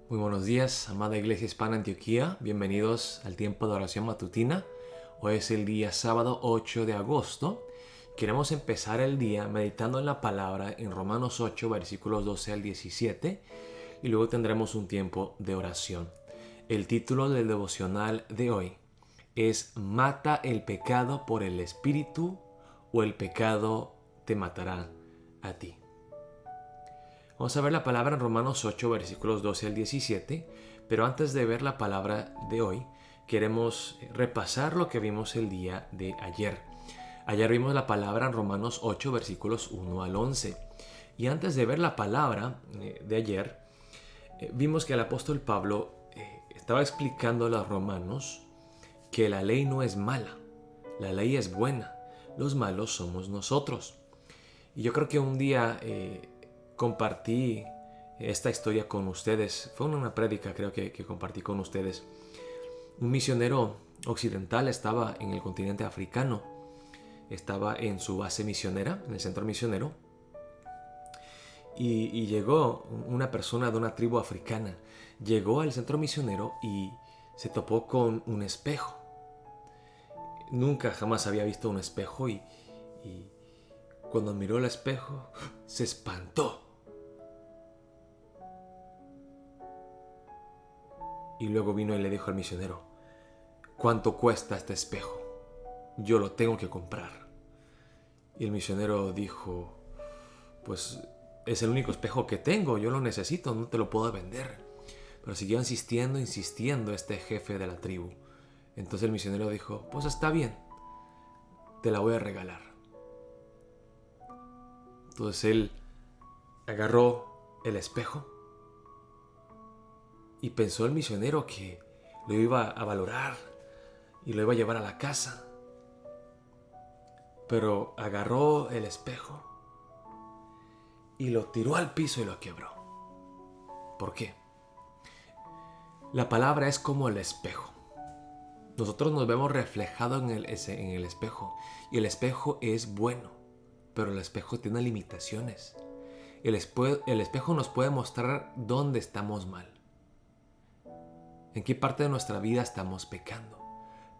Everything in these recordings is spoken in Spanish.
Muy buenos días, amada Iglesia Hispana Antioquía. Bienvenidos al tiempo de oración matutina. Hoy es el día sábado 8 de agosto. Queremos empezar el día meditando en la palabra en Romanos 8, versículos 12 al 17. Y luego tendremos un tiempo de oración. El título del devocional de hoy es ¿Mata el pecado por el Espíritu o el pecado te matará a ti? Vamos a ver la palabra en Romanos 8, versículos 12 al 17, pero antes de ver la palabra de hoy, queremos repasar lo que vimos el día de ayer. Ayer vimos la palabra en Romanos 8, versículos 1 al 11. Y antes de ver la palabra de ayer, vimos que el apóstol Pablo estaba explicando a los romanos que la ley no es mala, la ley es buena, los malos somos nosotros. Y yo creo que un día compartí esta historia con ustedes. Fue una prédica, creo que compartí con ustedes. Un misionero occidental estaba en el continente africano. Estaba en su base misionera, en el centro misionero. Y llegó una persona de una tribu africana. Llegó al centro misionero y se topó con un espejo. Nunca jamás había visto un espejo y cuando miró el espejo se espantó. Y luego vino y le dijo al misionero: ¿cuánto cuesta este espejo? Yo lo tengo que comprar. Y el misionero dijo: pues es el único espejo que tengo, yo lo necesito, no te lo puedo vender. Pero siguió insistiendo este jefe de la tribu. Entonces el misionero dijo: pues está bien, te la voy a regalar. Entonces él agarró el espejo y pensó el misionero que lo iba a valorar y lo iba a llevar a la casa. Pero agarró el espejo y lo tiró al piso y lo quebró. ¿Por qué? La palabra es como el espejo. Nosotros nos vemos reflejados en el espejo. Y el espejo es bueno, pero el espejo tiene limitaciones. El espejo nos puede mostrar dónde estamos mal, en qué parte de nuestra vida estamos pecando.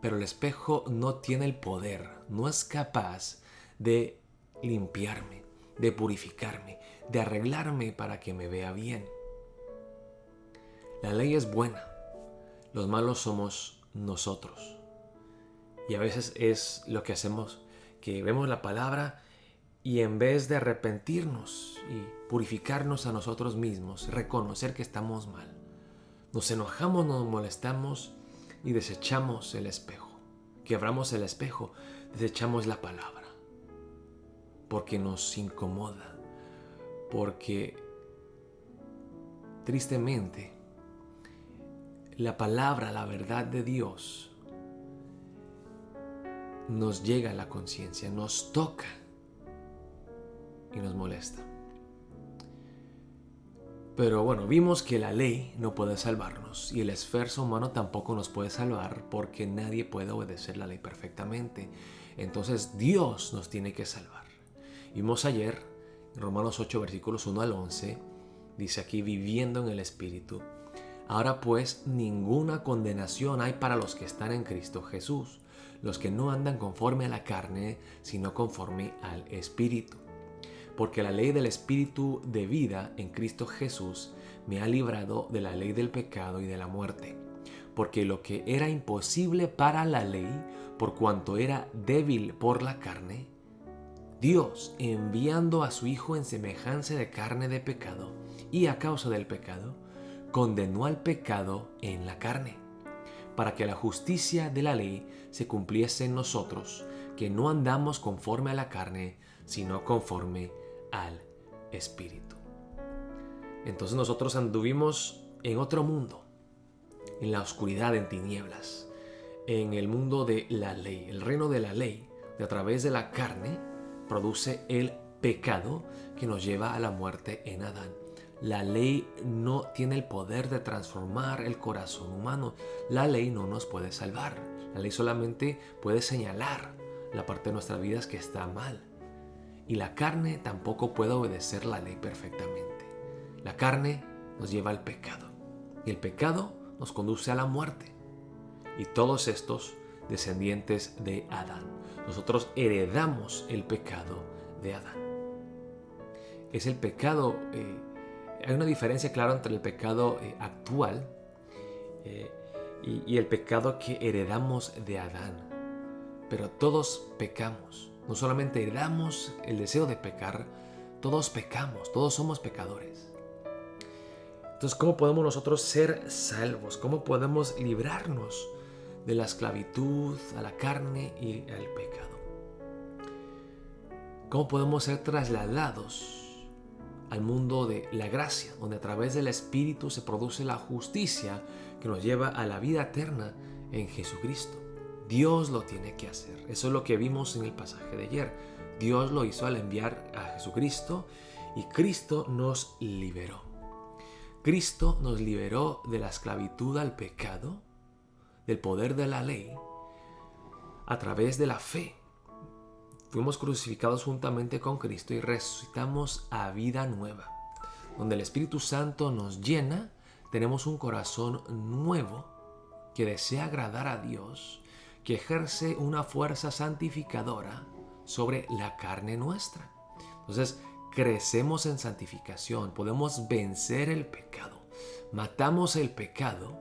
Pero el espejo no tiene el poder, no es capaz de limpiarme, de purificarme, de arreglarme para que me vea bien. La ley es buena, los malos somos nosotros. Y a veces es lo que hacemos, que vemos la palabra y en vez de arrepentirnos y purificarnos a nosotros mismos, reconocer que estamos mal, nos enojamos, nos molestamos y desechamos el espejo. Quebramos el espejo, desechamos la palabra. Porque nos incomoda. Porque tristemente la palabra, la verdad de Dios nos llega a la conciencia, nos toca y nos molesta. Pero bueno, vimos que la ley no puede salvarnos y el esfuerzo humano tampoco nos puede salvar porque nadie puede obedecer la ley perfectamente. Entonces Dios nos tiene que salvar. Vimos ayer, en Romanos 8, versículos 1 al 11, dice aquí: viviendo en el Espíritu. Ahora pues, ninguna condenación hay para los que están en Cristo Jesús, los que no andan conforme a la carne, sino conforme al Espíritu. Porque la ley del Espíritu de vida en Cristo Jesús me ha librado de la ley del pecado y de la muerte. Porque lo que era imposible para la ley, por cuanto era débil por la carne, Dios, enviando a su Hijo en semejanza de carne de pecado, y a causa del pecado, condenó al pecado en la carne, para que la justicia de la ley se cumpliese en nosotros, que no andamos conforme a la carne, sino conforme al Espíritu. Entonces nosotros anduvimos en otro mundo, en la oscuridad, en tinieblas, en el mundo de la ley, el reino de la ley, de a través de la carne, produce el pecado que nos lleva a la muerte en Adán. La ley no tiene el poder de transformar el corazón humano. La ley no nos puede salvar. La ley solamente puede señalar la parte de nuestras vidas que está mal. Y la carne tampoco puede obedecer la ley perfectamente. La carne nos lleva al pecado. Y el pecado nos conduce a la muerte. Y todos estos descendientes de Adán. Nosotros heredamos el pecado de Adán. Es el pecado, hay una diferencia clara entre el pecado actual y el pecado que heredamos de Adán. Pero todos pecamos. No solamente heredamos el deseo de pecar, todos pecamos, todos somos pecadores. Entonces, ¿cómo podemos nosotros ser salvos? ¿Cómo podemos librarnos de la esclavitud a la carne y al pecado? ¿Cómo podemos ser trasladados al mundo de la gracia, donde a través del Espíritu se produce la justicia que nos lleva a la vida eterna en Jesucristo? Dios lo tiene que hacer. Eso es lo que vimos en el pasaje de ayer. Dios lo hizo al enviar a Jesucristo y Cristo nos liberó. Cristo nos liberó de la esclavitud al pecado, del poder de la ley, a través de la fe. Fuimos crucificados juntamente con Cristo y resucitamos a vida nueva. Donde el Espíritu Santo nos llena, tenemos un corazón nuevo que desea agradar a Dios, que ejerce una fuerza santificadora sobre la carne nuestra. Entonces, crecemos en santificación, podemos vencer el pecado, matamos el pecado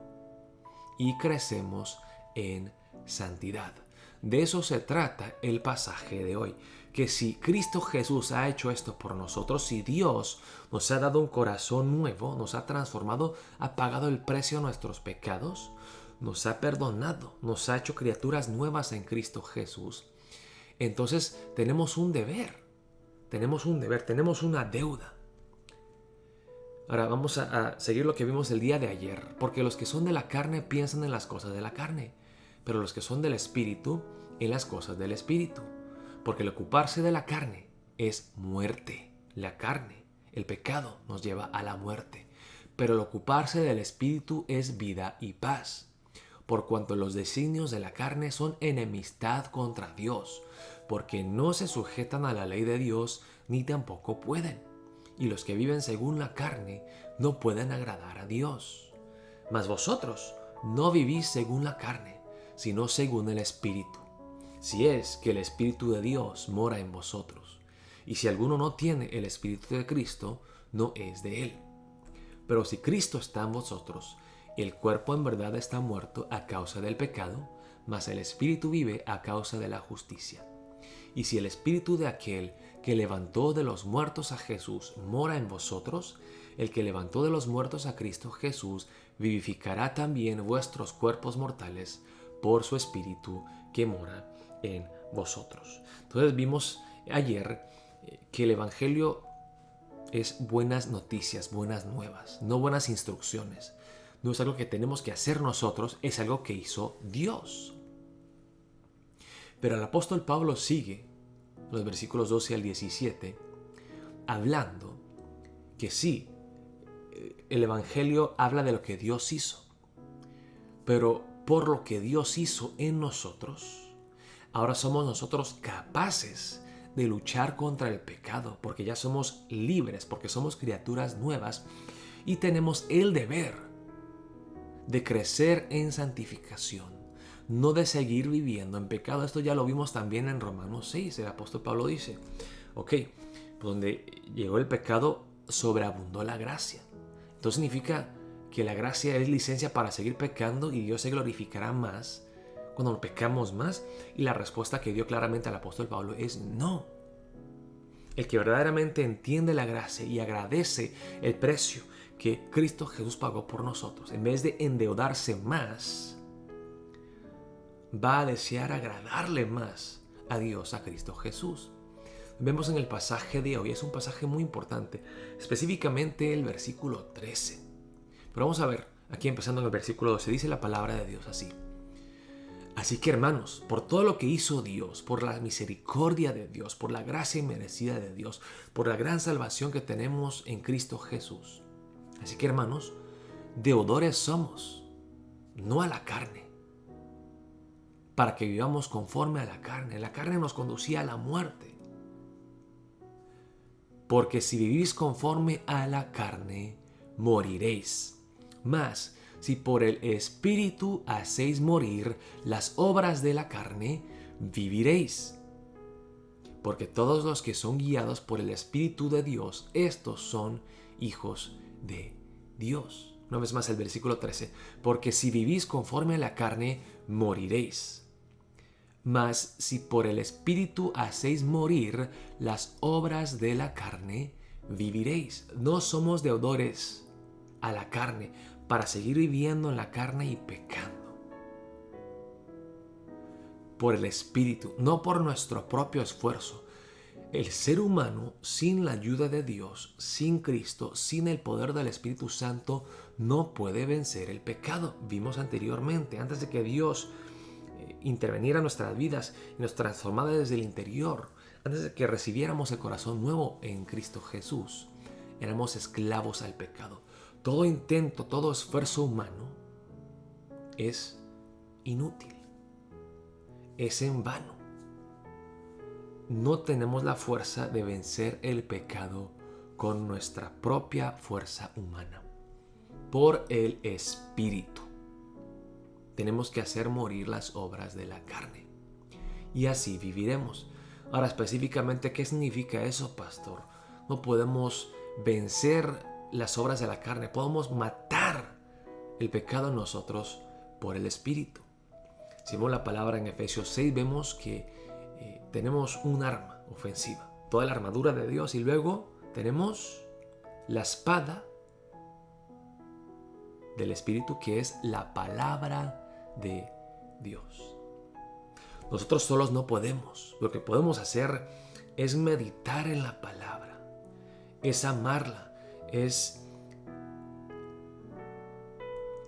y crecemos en santidad. De eso se trata el pasaje de hoy, que si Cristo Jesús ha hecho esto por nosotros, si Dios nos ha dado un corazón nuevo, nos ha transformado, ha pagado el precio de nuestros pecados, nos ha perdonado, nos ha hecho criaturas nuevas en Cristo Jesús, entonces tenemos un deber, tenemos una deuda. Ahora vamos a seguir lo que vimos el día de ayer, porque los que son de la carne piensan en las cosas de la carne, pero los que son del Espíritu, en las cosas del Espíritu. Porque el ocuparse de la carne es muerte. La carne, el pecado, nos lleva a la muerte. Pero el ocuparse del Espíritu es vida y paz. Por cuanto los designios de la carne son enemistad contra Dios, porque no se sujetan a la ley de Dios, ni tampoco pueden. Y los que viven según la carne no pueden agradar a Dios. Mas vosotros no vivís según la carne, sino según el Espíritu, si es que el Espíritu de Dios mora en vosotros. Y si alguno no tiene el Espíritu de Cristo, no es de él. Pero si Cristo está en vosotros, el cuerpo en verdad está muerto a causa del pecado, mas el Espíritu vive a causa de la justicia. Y si el Espíritu de aquel que levantó de los muertos a Jesús mora en vosotros, el que levantó de los muertos a Cristo Jesús vivificará también vuestros cuerpos mortales por su Espíritu que mora en vosotros. Entonces vimos ayer que el Evangelio es buenas noticias, buenas nuevas, no buenas instrucciones. No es algo que tenemos que hacer nosotros, es algo que hizo Dios. Pero el apóstol Pablo sigue, los versículos 12 al 17, hablando que sí, el Evangelio habla de lo que Dios hizo, pero por lo que Dios hizo en nosotros, ahora somos nosotros capaces de luchar contra el pecado, porque ya somos libres, porque somos criaturas nuevas y tenemos el deber de crecer en santificación, no de seguir viviendo en pecado. Esto ya lo vimos también en Romanos 6, el apóstol Pablo dice, donde llegó el pecado, sobreabundó la gracia. Entonces significa que la gracia es licencia para seguir pecando y Dios se glorificará más cuando pecamos más. Y la respuesta que dio claramente al apóstol Pablo es no. El que verdaderamente entiende la gracia y agradece el precio que Cristo Jesús pagó por nosotros, en vez de endeudarse más, va a desear agradarle más a Dios, a Cristo Jesús. Vemos en el pasaje de hoy, es un pasaje muy importante, específicamente el versículo 13. Pero vamos a ver, aquí empezando en el versículo 12, dice la palabra de Dios así. Así que hermanos, por todo lo que hizo Dios, por la misericordia de Dios, por la gracia inmerecida de Dios, por la gran salvación que tenemos en Cristo Jesús. Así que hermanos, deudores somos, no a la carne, para que vivamos conforme a la carne. La carne nos conducía a la muerte. Porque si vivís conforme a la carne, moriréis. Mas si por el Espíritu hacéis morir las obras de la carne, viviréis. Porque todos los que son guiados por el Espíritu de Dios, estos son hijos de Dios. Una vez más el versículo 13. Porque si vivís conforme a la carne, moriréis. Mas si por el Espíritu hacéis morir las obras de la carne, viviréis. No somos deudores a la carne para seguir viviendo en la carne y pecando. Por el Espíritu, no por nuestro propio esfuerzo. El ser humano, sin la ayuda de Dios, sin Cristo, sin el poder del Espíritu Santo, no puede vencer el pecado. Vimos anteriormente, antes de que Dios interveniera en nuestras vidas y nos transformara desde el interior, antes de que recibiéramos el corazón nuevo en Cristo Jesús, éramos esclavos al pecado. Todo intento, todo esfuerzo humano es inútil. Es en vano. No tenemos la fuerza de vencer el pecado con nuestra propia fuerza humana. Por el Espíritu. Tenemos que hacer morir las obras de la carne. Y así viviremos. Ahora, específicamente, ¿qué significa eso, pastor? No podemos vencer las obras de la carne. Podemos matar el pecado en nosotros por el Espíritu. Si vemos la palabra en Efesios 6, vemos que tenemos un arma ofensiva, toda la armadura de Dios, y luego tenemos la espada del Espíritu, que es la palabra de Dios. Nosotros solos no podemos. Lo que podemos hacer es meditar en la palabra, es amarla, es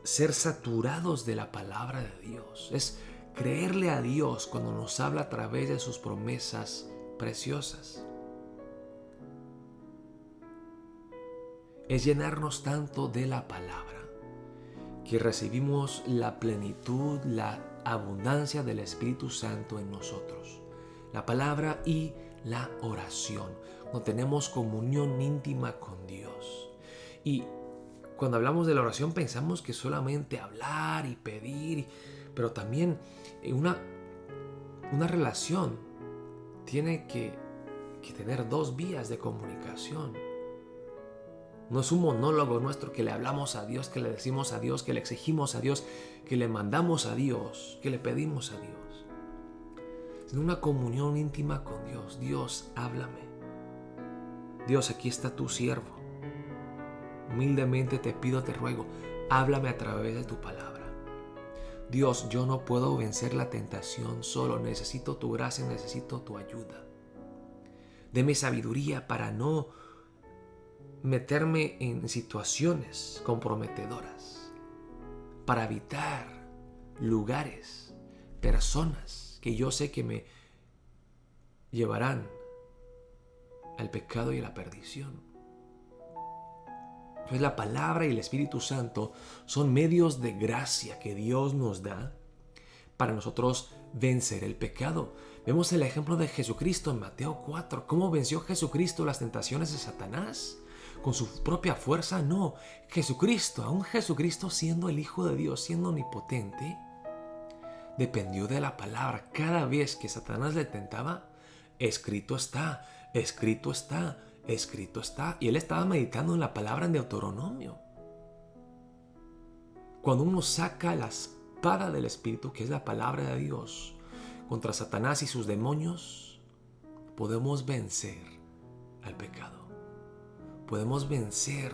ser saturados de la palabra de Dios, es creerle a Dios cuando nos habla a través de sus promesas preciosas. Es llenarnos tanto de la palabra que recibimos la plenitud, la abundancia del Espíritu Santo en nosotros. La palabra y la oración. Cuando tenemos comunión íntima con Dios. Y cuando hablamos de la oración pensamos que solamente hablar y pedir, pero también una relación tiene que tener dos vías de comunicación. No es un monólogo nuestro que le hablamos a Dios, que le decimos a Dios, que le exigimos a Dios, que le mandamos a Dios, que le pedimos a Dios. Sino una comunión íntima con Dios. Dios, háblame. Dios, aquí está tu siervo. Humildemente te pido, te ruego, háblame a través de tu palabra. Dios, yo no puedo vencer la tentación solo. Necesito tu gracia, necesito tu ayuda. Deme sabiduría para no meterme en situaciones comprometedoras, para evitar lugares, personas que yo sé que me llevarán al pecado y a la perdición. Entonces la palabra y el Espíritu Santo son medios de gracia que Dios nos da para nosotros vencer el pecado. Vemos el ejemplo de Jesucristo en Mateo 4. ¿Cómo venció Jesucristo las tentaciones de Satanás? ¿Con su propia fuerza? No. Jesucristo, aún Jesucristo siendo el Hijo de Dios, siendo omnipotente, dependió de la palabra. Cada vez que Satanás le tentaba, escrito está, escrito está, escrito está. Y él estaba meditando en la palabra en Deuteronomio. Cuando uno saca la espada del Espíritu, que es la palabra de Dios, contra Satanás y sus demonios, podemos vencer al pecado. Podemos vencer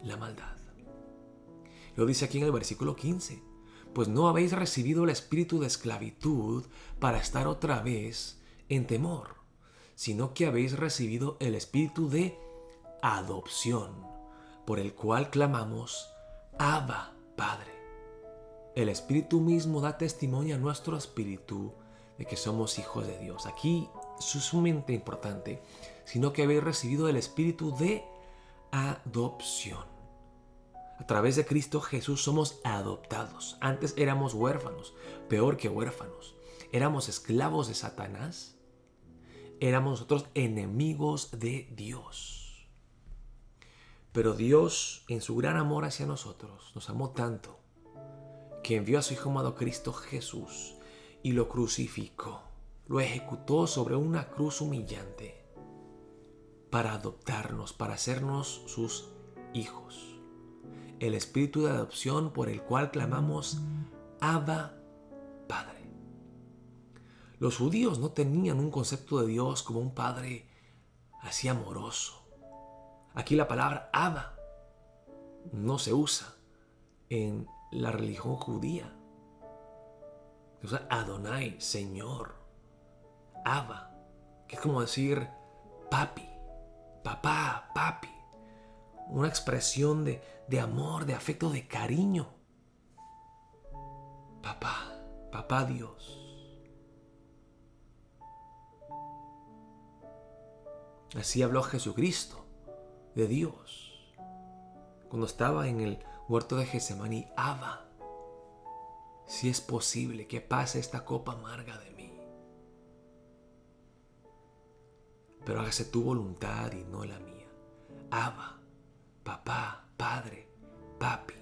la maldad. Lo dice aquí en el versículo 15. Pues no habéis recibido el espíritu de esclavitud para estar otra vez en temor, sino que habéis recibido el espíritu de adopción, por el cual clamamos, Abba, Padre. El Espíritu mismo da testimonio a nuestro espíritu de que somos hijos de Dios. Aquí es sumamente importante, sino que habéis recibido el espíritu de adopción. A través de Cristo Jesús somos adoptados. Antes éramos huérfanos, peor que huérfanos. Éramos esclavos de Satanás. Éramos nosotros enemigos de Dios. Pero Dios, en su gran amor hacia nosotros, nos amó tanto que envió a su Hijo amado Cristo Jesús y lo crucificó, lo ejecutó sobre una cruz humillante para adoptarnos, para hacernos sus hijos. El espíritu de adopción por el cual clamamos Abba, Padre. Los judíos no tenían un concepto de Dios como un padre así amoroso. Aquí la palabra Abba no se usa en la religión judía. Se usa Adonai, Señor. Abba, que es como decir papi, papá, papi. Una expresión de amor, de afecto, de cariño. Papá, papá Dios. Así habló Jesucristo de Dios cuando estaba en el huerto de Getsemaní. Abba, si es posible que pase esta copa amarga de mí, pero hágase tu voluntad y no la mía. Abba, papá, padre, papi.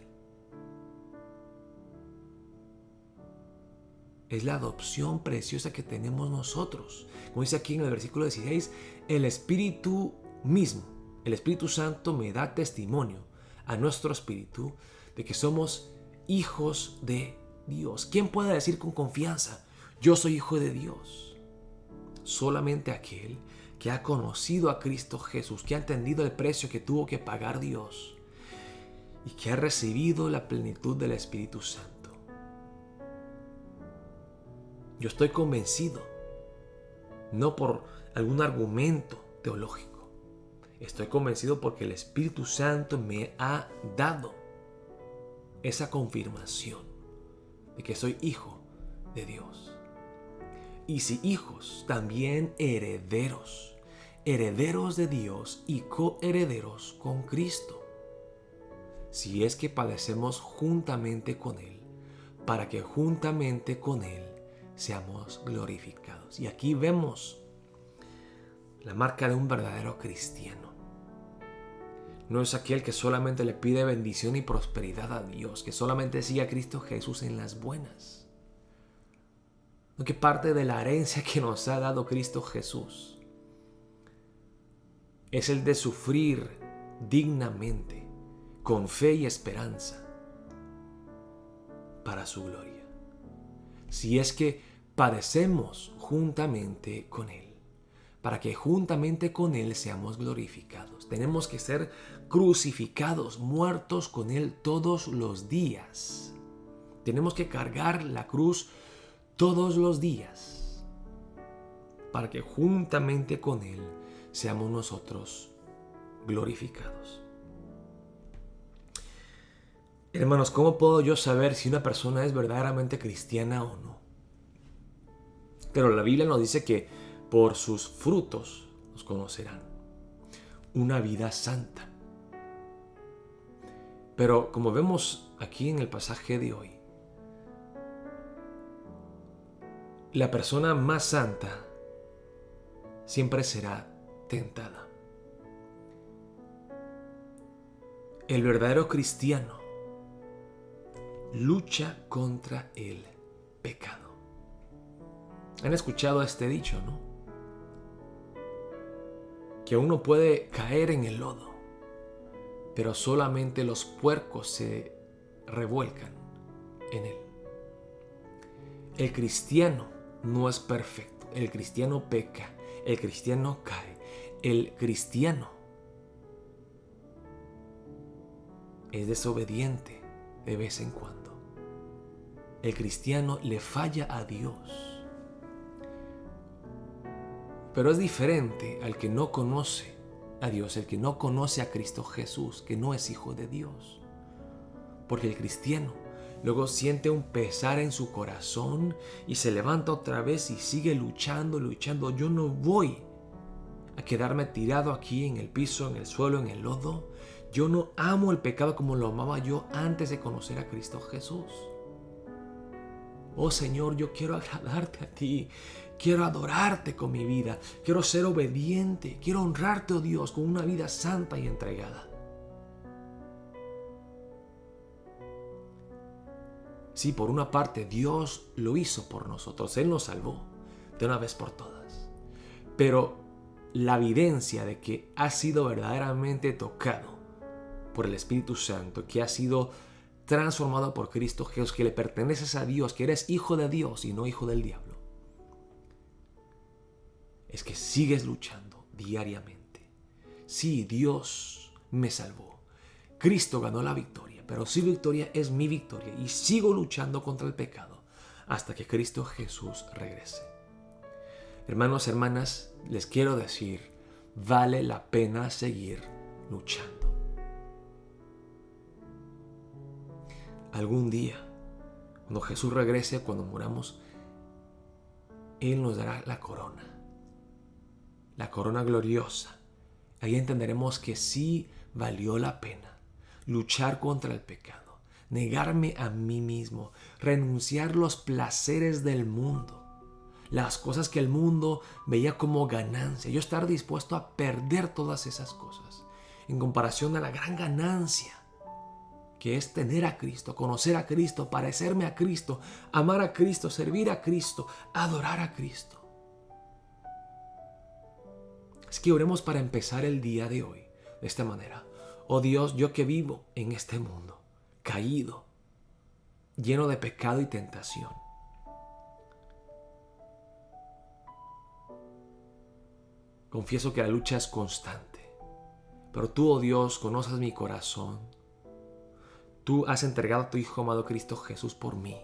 Es la adopción preciosa que tenemos nosotros. Como dice aquí en el versículo 16, el Espíritu mismo, el Espíritu Santo me da testimonio a nuestro espíritu de que somos hijos de Dios. ¿Quién puede decir con confianza, yo soy hijo de Dios? Solamente aquel que ha conocido a Cristo Jesús, que ha entendido el precio que tuvo que pagar Dios y que ha recibido la plenitud del Espíritu Santo. Yo estoy convencido, no por algún argumento teológico. Estoy convencido porque el Espíritu Santo me ha dado esa confirmación de que soy hijo de Dios. Y si hijos, también herederos, herederos de Dios y coherederos con Cristo. Si es que padecemos juntamente con Él, para que juntamente con Él seamos glorificados. Y aquí vemos la marca de un verdadero cristiano. No es aquel que solamente le pide bendición y prosperidad a Dios, que solamente sigue a Cristo Jesús en las buenas. No, que parte de la herencia que nos ha dado Cristo Jesús es el de sufrir dignamente, con fe y esperanza, para su gloria. Si es que padecemos juntamente con Él, para que juntamente con Él seamos glorificados. Tenemos que ser crucificados, muertos con Él todos los días. Tenemos que cargar la cruz todos los días, para que juntamente con Él seamos nosotros glorificados. Hermanos, ¿cómo puedo yo saber si una persona es verdaderamente cristiana o no? Pero la Biblia nos dice que por sus frutos los conocerán. Una vida santa. Pero como vemos aquí en el pasaje de hoy, la persona más santa siempre será tentada. El verdadero cristiano lucha contra el pecado. ¿Han escuchado este dicho, no? Que uno puede caer en el lodo, pero solamente los puercos se revuelcan en él. El cristiano no es perfecto. El cristiano peca. El cristiano cae. El cristiano es desobediente de vez en cuando. El cristiano le falla a Dios. Pero es diferente al que no conoce a Dios, el que no conoce a Cristo Jesús, que no es hijo de Dios. Porque el cristiano luego siente un pesar en su corazón y se levanta otra vez y sigue luchando. Yo no voy a quedarme tirado aquí en el piso, en el suelo, en el lodo. Yo no amo el pecado como lo amaba yo antes de conocer a Cristo Jesús. Oh Señor, yo quiero agradarte a ti. Quiero adorarte con mi vida. Quiero ser obediente. Quiero honrarte, oh Dios, con una vida santa y entregada. Sí, por una parte Dios lo hizo por nosotros, Él nos salvó de una vez por todas. Pero la evidencia de que has sido verdaderamente tocado por el Espíritu Santo, que has sido transformado por Cristo Jesús, que le perteneces a Dios, que eres hijo de Dios y no hijo del diablo, es que sigues luchando diariamente. Sí, Dios me salvó. Cristo ganó la victoria, pero su victoria es mi victoria y sigo luchando contra el pecado hasta que Cristo Jesús regrese. Hermanos, hermanas, les quiero decir, vale la pena seguir luchando. Algún día, cuando Jesús regrese, cuando muramos, Él nos dará la corona gloriosa. Ahí entenderemos que sí valió la pena luchar contra el pecado, negarme a mí mismo, renunciar a los placeres del mundo, las cosas que el mundo veía como ganancia, yo estar dispuesto a perder todas esas cosas en comparación a la gran ganancia que es tener a Cristo, conocer a Cristo, parecerme a Cristo, amar a Cristo, servir a Cristo, adorar a Cristo. Así que oremos para empezar el día de hoy de esta manera. Oh Dios, yo que vivo en este mundo, caído, lleno de pecado y tentación, confieso que la lucha es constante, pero tú, oh Dios, conoces mi corazón. Tú has entregado a tu Hijo amado Cristo Jesús por mí.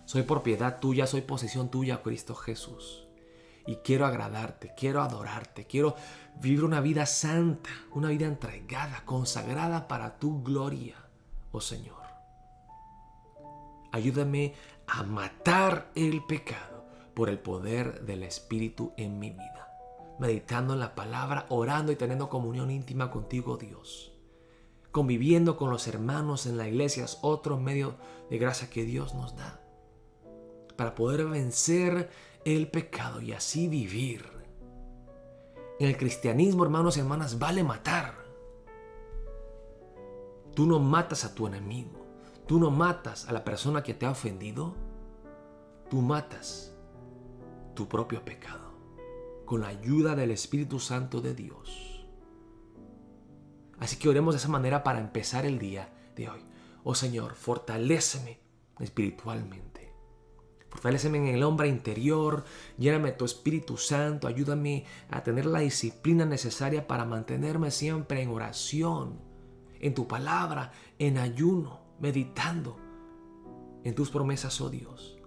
Soy propiedad tuya, soy posesión tuya, Cristo Jesús. Y quiero agradarte, quiero adorarte, quiero vivir una vida santa, una vida entregada, consagrada para tu gloria, oh Señor. Ayúdame a matar el pecado por el poder del Espíritu en mi vida, meditando en la palabra, orando y teniendo comunión íntima contigo, Dios. Conviviendo con los hermanos en la iglesia es otro medio de gracia que Dios nos da para poder vencer el pecado y así vivir. En el cristianismo, hermanos y hermanas, vale matar. Tú no matas a tu enemigo. Tú no matas a la persona que te ha ofendido. Tú matas tu propio pecado con la ayuda del Espíritu Santo de Dios. Así que oremos de esa manera para empezar el día de hoy. Oh Señor, fortaléceme espiritualmente. Fortaléceme en el hombre interior, lléname de tu Espíritu Santo, ayúdame a tener la disciplina necesaria para mantenerme siempre en oración, en tu palabra, en ayuno, meditando en tus promesas, oh Dios,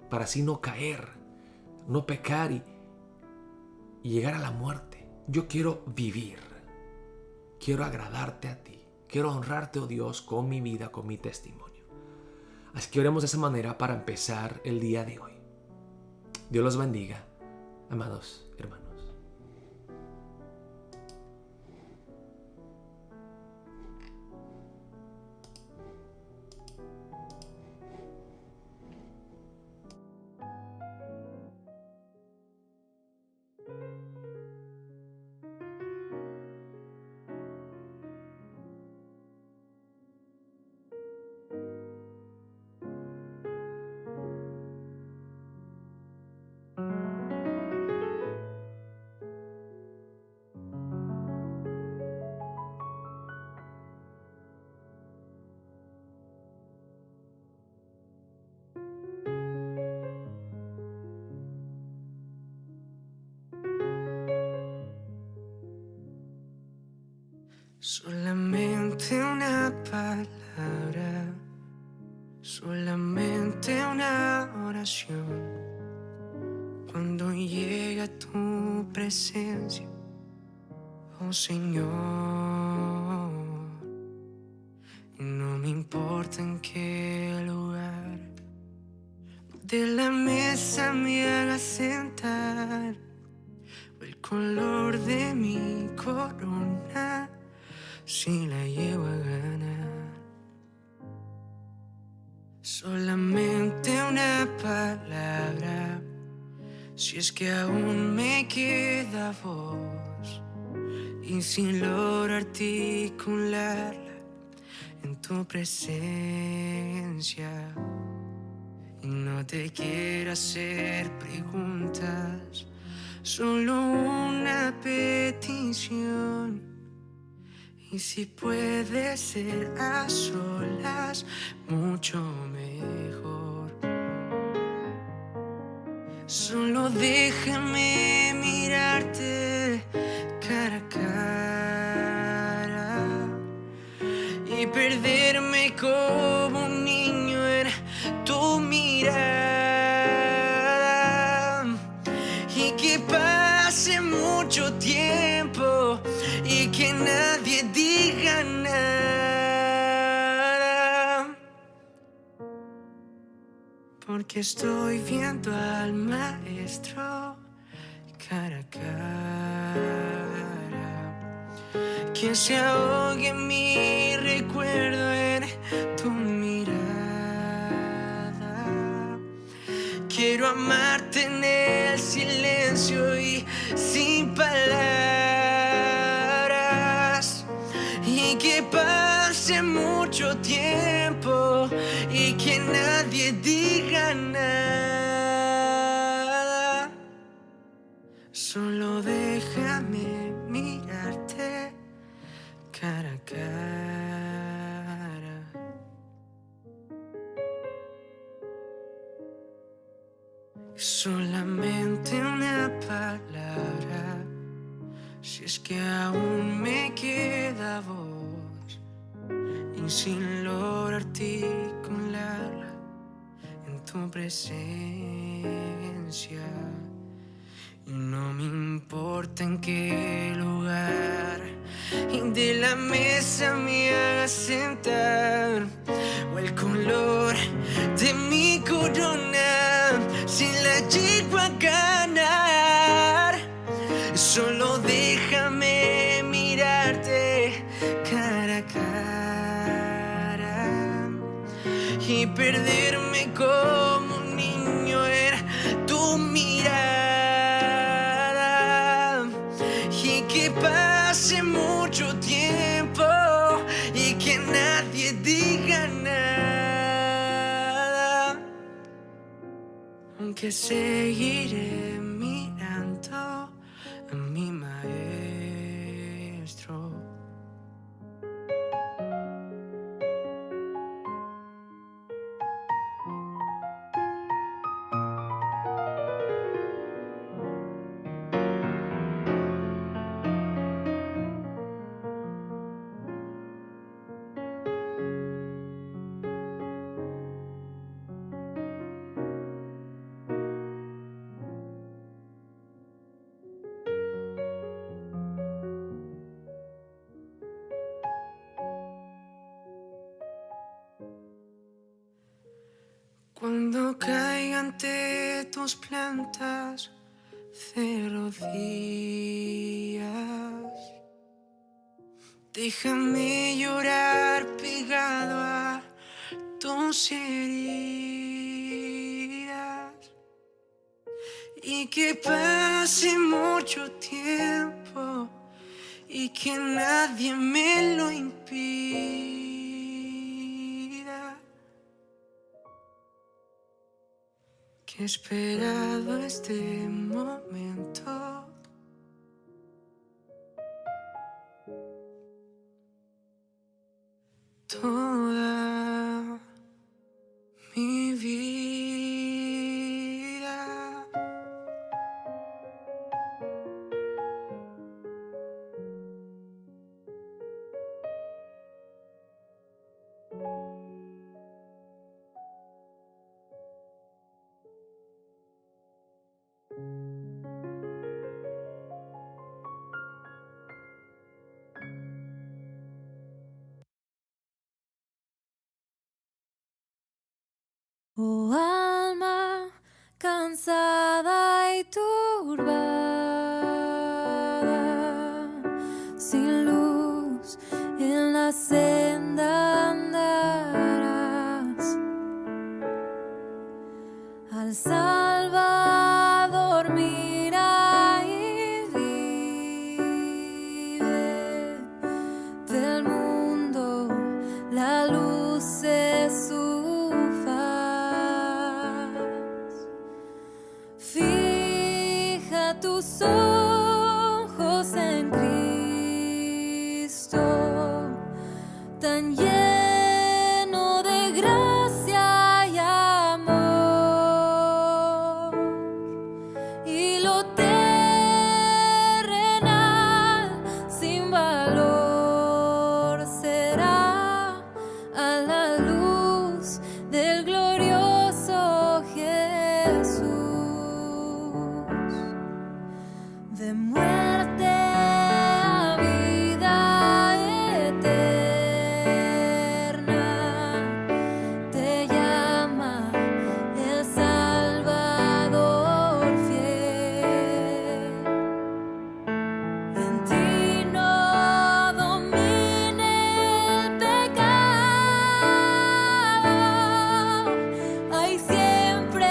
para así no caer, no pecar y llegar a la muerte. Yo quiero vivir, quiero agradarte a ti, quiero honrarte, oh Dios, con mi vida, con mi testimonio. Así que oremos de esa manera para empezar el día de hoy. Dios los bendiga, amados hermanos. Solamente una palabra, solamente una oración. Cuando llega tu presencia, oh Señor, y no me importa en qué lugar de la mesa me hagas sentar, o el color de mi corona, si la llevo a ganar. Solamente una palabra, si es que aún me queda voz, y sin lograr articularla, en tu presencia. Y no te quiero hacer preguntas, solo una petición. Y si puede ser a solas, mucho mejor. Solo déjame mirarte cara a cara y perderme como un niño en tu mirada. Y que pase mucho tiempo y que nadie diga nada, porque estoy viendo al maestro cara a cara. Que se ahogue mi recuerdo en tu mirada. Quiero amarte en el silencio y sin palabras. Y que pase mucho tiempo y que nadie diga nada. Solo déjame mirarte cara a cara. Solamente una palabra, si es que aún me queda voz, y sin lograr articularla en tu presencia. Y no me importa en qué lugar y de la mesa me hagas sentar, o el color de mi corona, si la llego a ganar. Solo déjame mirarte cara a cara y perderme como un niño en tu mirada. Y que pase mucho tiempo y que nadie diga nada, aunque seguiré mirando a mi maestro. Cuando caiga ante tus plantas de rodillas, déjame llorar pegado a tus heridas. Y que pase mucho tiempo y que nadie me lo impida. Que he esperado este momento toda mi vida. Oh alma cansada y turbada, sin luz en la senda andarás. Al Salvador mira y vive del mundo la luz. reluce su faz. Fija tus ojos en Cristo, tan lleno de gracia y amor, y lo terrenal sin valor será a la luz del glorioso Jesús. De muerte a vida eterna te llama el Salvador fiel. En ti no domine el pecado, hay siempre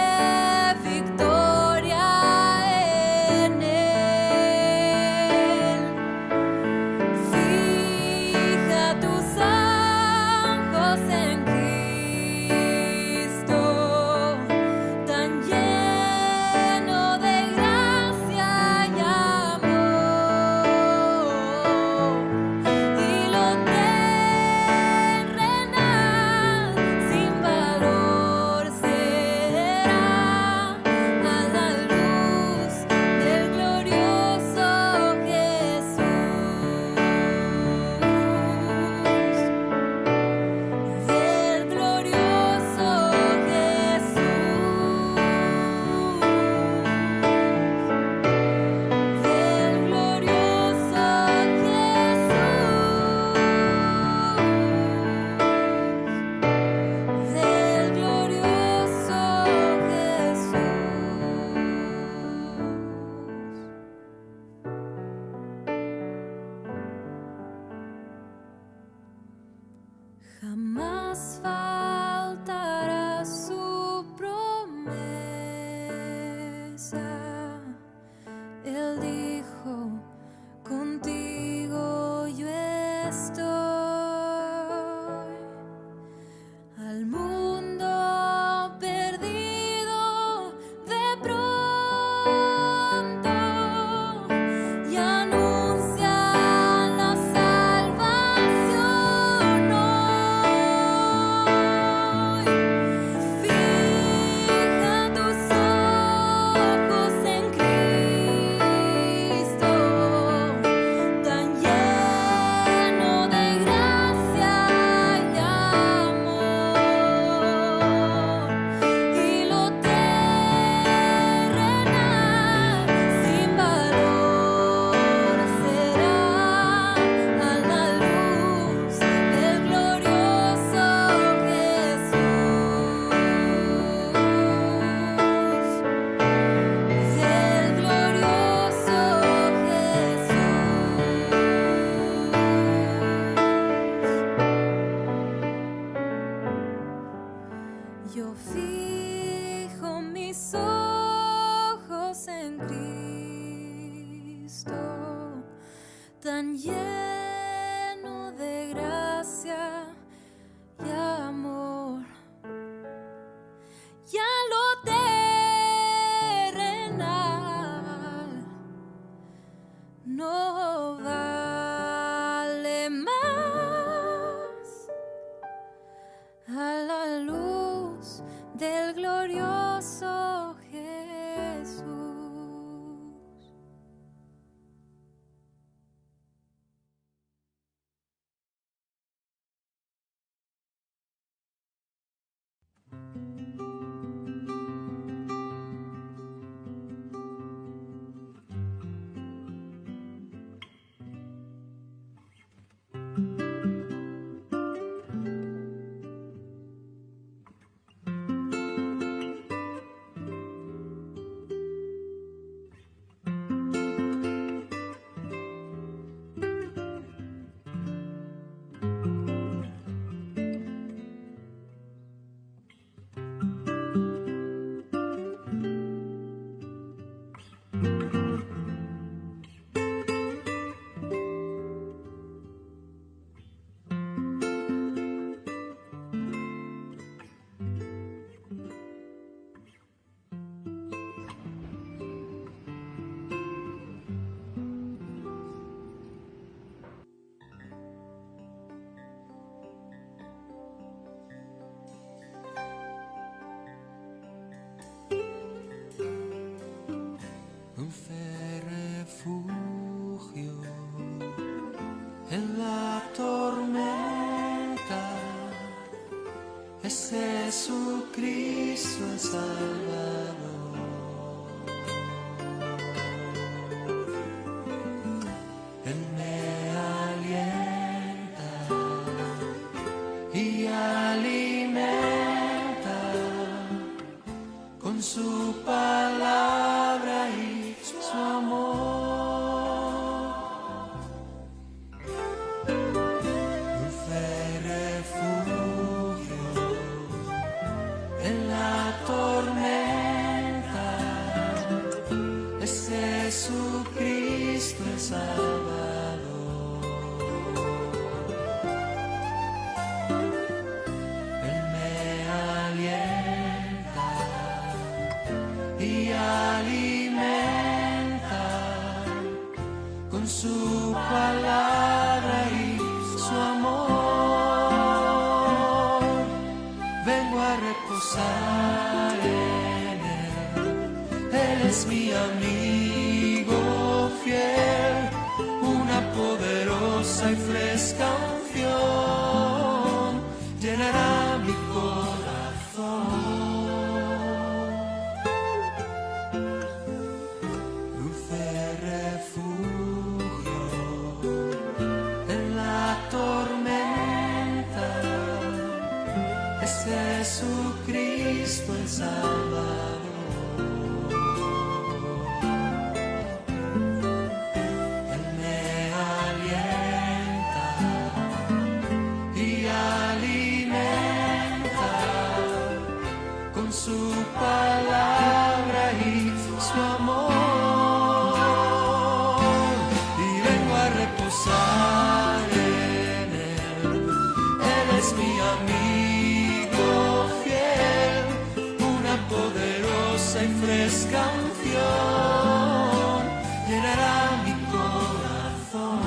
victoria en él. Fija tus ojos en Cristo, tan lleno de gracia y amor, y lo terrenal sin valor será a la luz del glorioso Jesús. Del glorioso Jesús. Del glorioso Jesús. Del glorioso Jesús. Jamás faltará su promesa. Él dijo, contigo yo estoy. Al mundo perdido de pronto y anuncia la salvación hoy. Fija tus ojos en Cristo, tan lleno de gracia y amor, y lo terrenal sin valor será a la luz del glorioso Jesús. Del glorioso Jesús. Yo fijo mis ojos en Cristo, tan lleno de gracia y amor, ya lo terrenal no vale más a la luz del glorioso Jesús. es Jesucristo el Salvador. Él me alienta y alimenta con su palabra y su amor. Dulce refugio en la tormenta es Jesucristo el Salvador. Él me alienta y alimenta con su palabra y su amor. Vengo a reposar en Él. Él es mi amigo fiel, una poderosa y fresca unción llenará mi corazón. Dulce refugio en la tormenta es Jesucristo el Salvador. Él me alienta y alimenta con su palabra y su amor. Y vengo a reposar en Él. Él es mi amigo fiel, una poderosa y fresca unción llenará mi corazón.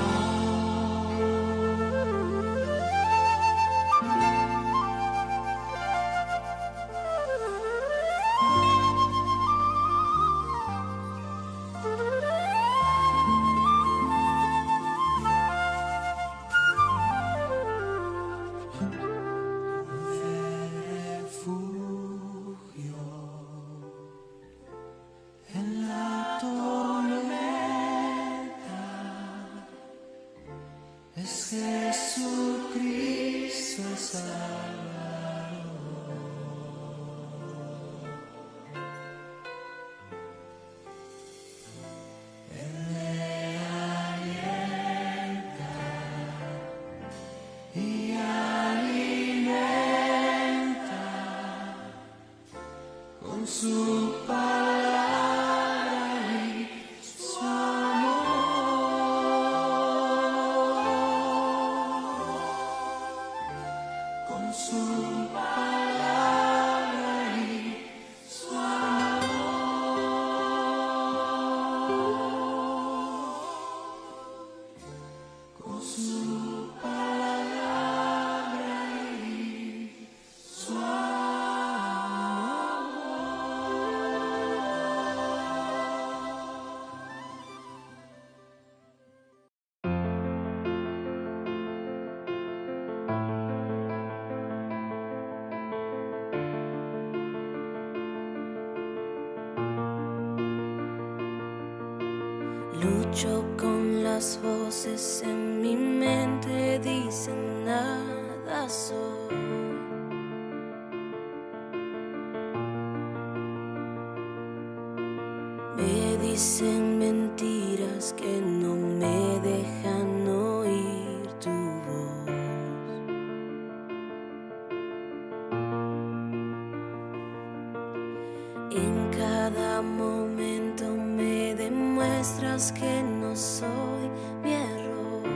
Refugio en la tormenta es Jesucristo el Salvador. Él me alienta y alimenta con su palabra y su amor. Con su palabra y su amor. Con su palabra y su amor. Lucho con las voces en mi mente, dicen nada soy. Me dicen mentiras que no me dejan oír tu voz. En cada momento me demuestras que no soy mi error.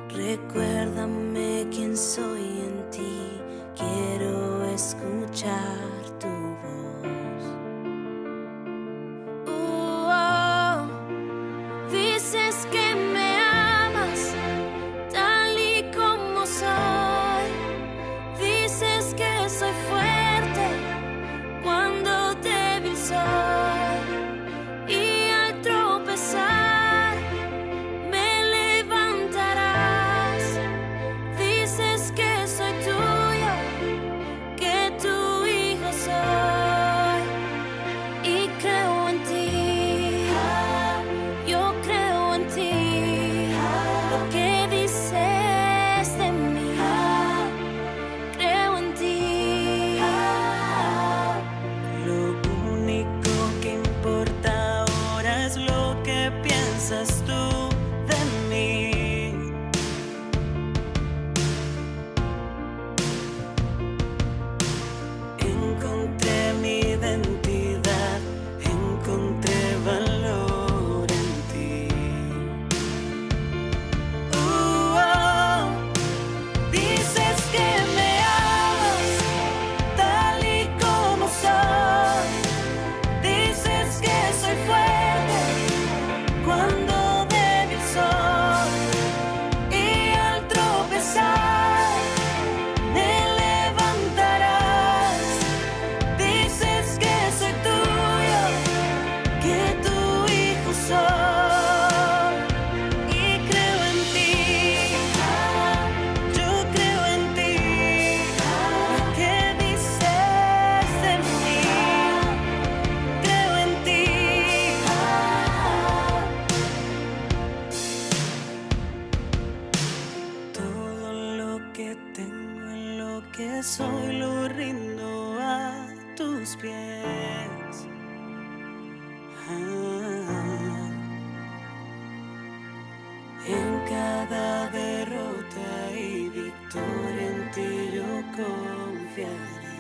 Recuérdame quién soy en ti, quiero escuchar tu voz. Dices que me amas tal y como soy. Dices que soy fuerte cuando débil soy. Y al tropezar me levantarás. que soy lo rindo a tus pies. En cada derrota y victoria en ti yo confiaré.